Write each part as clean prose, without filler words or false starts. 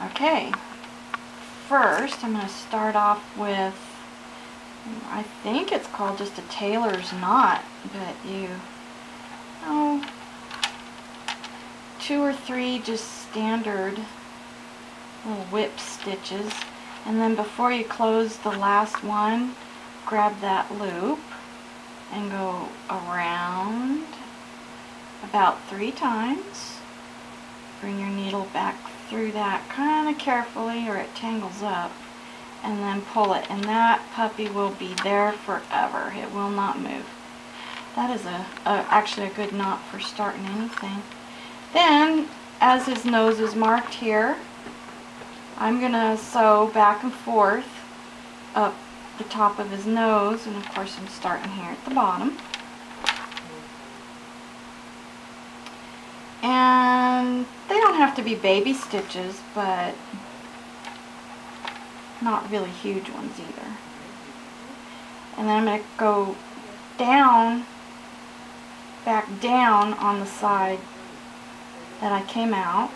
Okay, first I'm going to start off with, I think it's called just a tailor's knot, but two or three just standard little whip stitches, and then before you close the last one, grab that loop and go around about 3 times. Bring your needle back through that kind of carefully or it tangles up, and then pull it, and that puppy will be there forever. It will not move. That is actually a good knot for starting anything. Then, as his nose is marked here, I'm going to sew back and forth up the top of his nose, and of course I'm starting here at the bottom. And they don't have to be baby stitches, but not really huge ones either. And then I'm going to go down, back down on the side that I came out.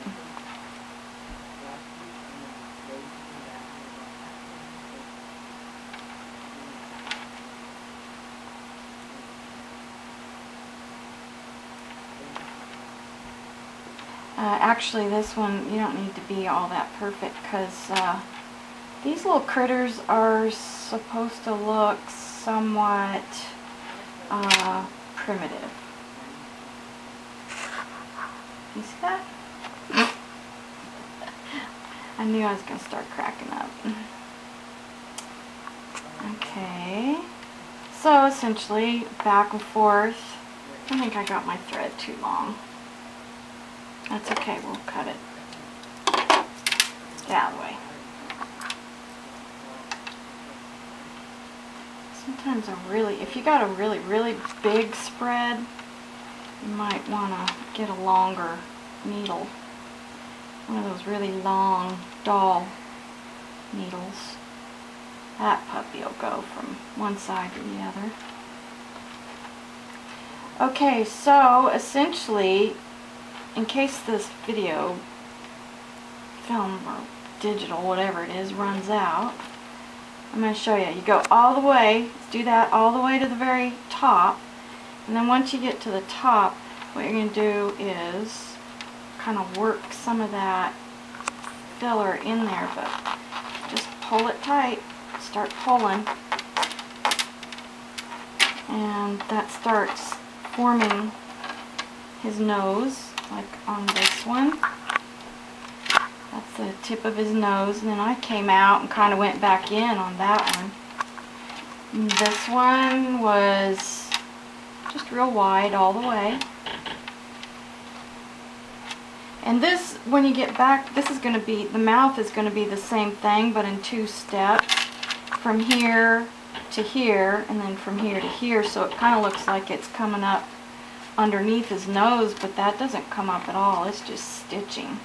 Actually, this one, you don't need to be all that perfect, because these little critters are supposed to look somewhat primitive. You see that? I knew I was going to start cracking up. Okay, so essentially back and forth. I think I got my thread too long. That's okay, we'll cut it. Get out of the way. Sometimes if you got a really big spread, you might want to get a longer needle. One of those really long doll needles. That puppy will go from one side to the other. Okay, so essentially, in case this video, film or digital, whatever it is, runs out, I'm going to show you. You go all the way, do that all the way to the very top, and then once you get to the top, what you're going to do is kind of work some of that filler in there, but just pull it tight, start pulling, and that starts forming his nose. Like on this one, that's the tip of his nose, and then I came out and kind of went back in on that one. And this one was just real wide all the way. And this, when you get back, this is going to be, the mouth is going to be the same thing, but in 2 steps. From here to here, and then from here to here, so it kind of looks like it's coming up underneath his nose, but that doesn't come up at all. It's just stitching.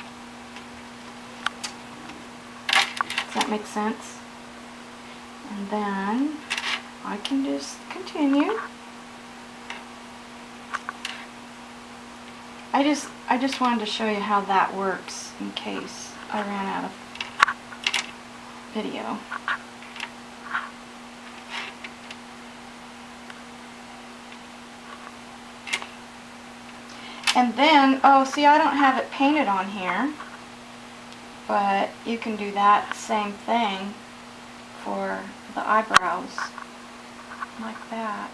Does that make sense? And then I can just continue. I just wanted to show you how that works in case I ran out of video. And then, oh, see, I don't have it painted on here, but you can do that same thing for the eyebrows, like that.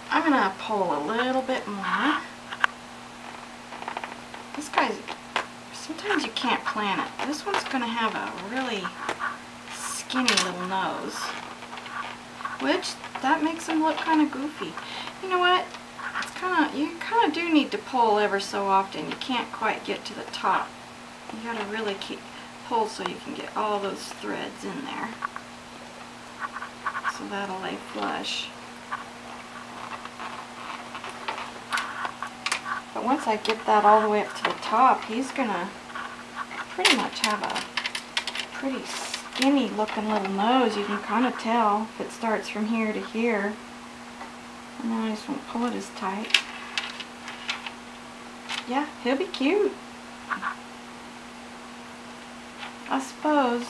I'm going to pull a little bit more. This guy's, sometimes you can't plan it. This one's going to have a really skinny little nose, which that makes him look kind of goofy. You know what? you kind of do need to pull ever so often. You can't quite get to the top. You got to really pull so you can get all those threads in there. So that'll lay flush. But once I get that all the way up to the top, he's gonna pretty much have a pretty skinny looking little nose. You can kind of tell if it starts from here to here. And then I just won't pull it as tight. Yeah, he'll be cute. I suppose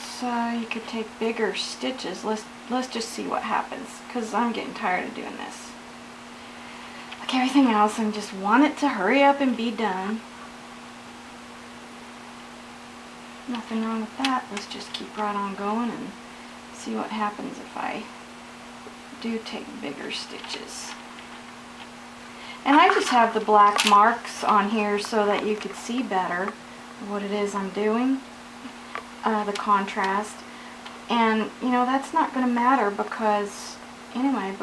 you could take bigger stitches. Let's just see what happens, because I'm getting tired of doing this. Like everything else, I just want it to hurry up and be done. Nothing wrong with that. Let's just keep right on going and see what happens if I do take bigger stitches. And I just have the black marks on here so that you could see better what it is I'm doing, the contrast. And you know, that's not going to matter because you're going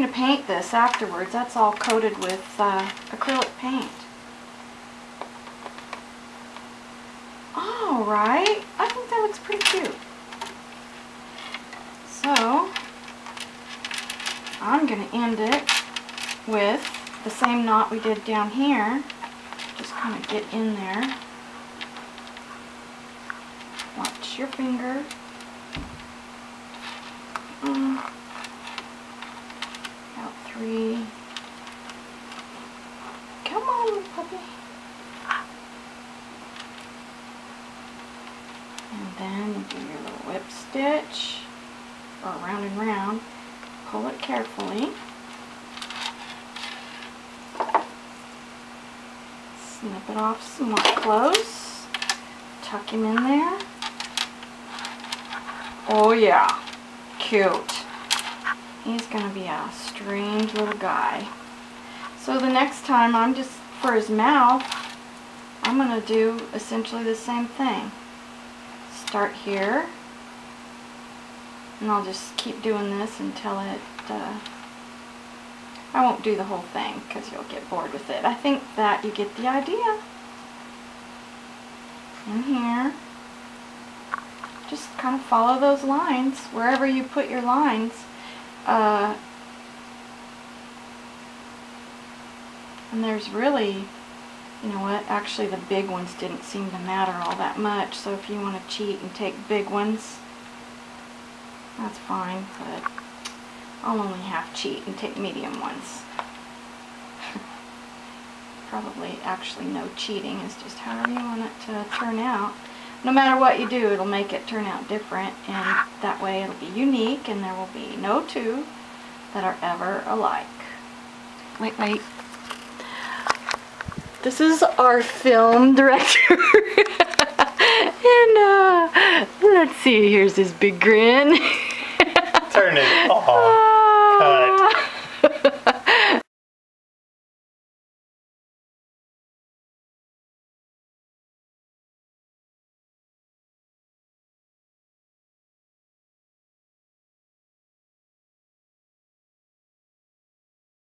to paint this afterwards. That's all coated with acrylic paint. Alright, I think that looks pretty cute. So, I'm going to end it with the same knot we did down here. Just kind of get in there. Watch your finger. About 3. Come on, little puppy. And then you do your little whip stitch, or round and round. Pull it carefully. Snip it off somewhat close. Tuck him in there. Oh yeah, cute. He's going to be a strange little guy. So the next time, for his mouth, I'm going to do essentially the same thing. Start here, and I'll just keep doing this until it, I won't do the whole thing because you'll get bored with it. I think that you get the idea. In here, just kind of follow those lines wherever you put your lines. And there's really, you know what, actually the big ones didn't seem to matter all that much, so if you want to cheat and take big ones, that's fine, but I'll only half cheat and take medium ones. Probably actually no cheating, it's just however you want it to turn out. No matter what you do, it'll make it turn out different, and that way it'll be unique and there will be no two that are ever alike. Wait. This is our film director. And let's see, here's his big grin. Turn it off.